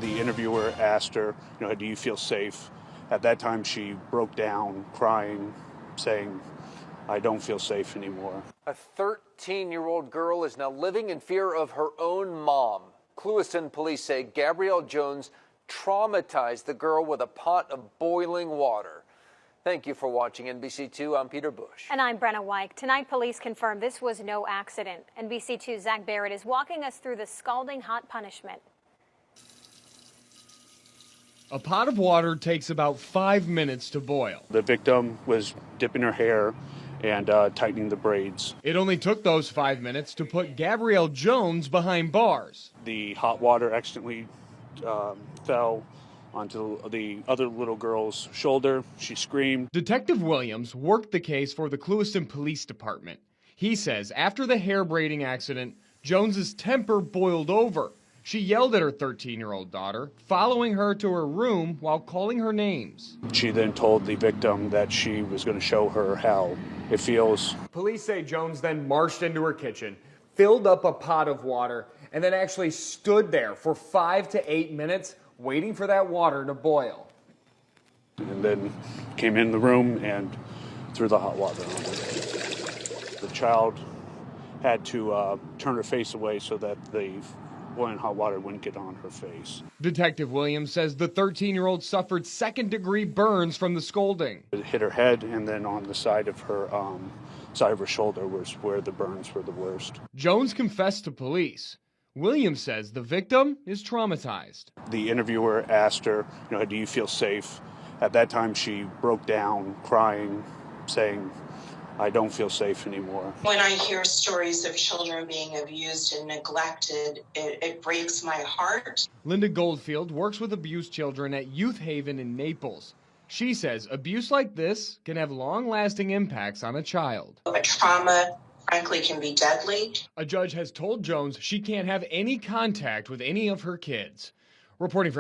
The interviewer asked her, do you feel safe? At that time, she broke down, crying, saying, I don't feel safe anymore. A 13-year-old girl is now living in fear of her own mom. Clewiston police say Gabrielle Jones traumatized the girl with a pot of boiling water. Thank you for watching NBC2. I'm Peter Bush. And I'm Brenna White. Tonight, police confirm this was no accident. NBC2's Zach Barrett is walking us through the scalding hot punishment. A pot of water takes about 5 minutes to boil. The victim was dipping her hair and tightening the braids. It only took those 5 minutes to put Gabrielle Jones behind bars. The hot water accidentally fell onto the other little girl's shoulder. She screamed. Detective Williams worked the case for the Clewiston Police Department. He says after the hair braiding accident, Jones's temper boiled over. She yelled at her 13-year-old daughter, following her to her room while calling her names. She then told the victim that she was going to show her how it feels. Police say Jones then marched into her kitchen, filled up a pot of water, and then actually stood there for 5 to 8 minutes waiting for that water to boil. And then came in the room and threw the hot water on her. The child had to turn her face away so that the boiling hot water wouldn't get on her face. Detective Williams says the 13-year-old suffered second-degree burns from the scolding. It hit her head, and then on the side of her shoulder was where the burns were the worst. Jones confessed to police. Williams says the victim is traumatized. The interviewer asked her, do you feel safe? At that time, she broke down, crying, saying, I don't feel safe anymore. When I hear stories of children being abused and neglected, it breaks my heart. Linda Goldfield works with abused children at Youth Haven in Naples. She says abuse like this can have long-lasting impacts on a child. A trauma, frankly, can be deadly. A judge has told Jones she can't have any contact with any of her kids. Reporting for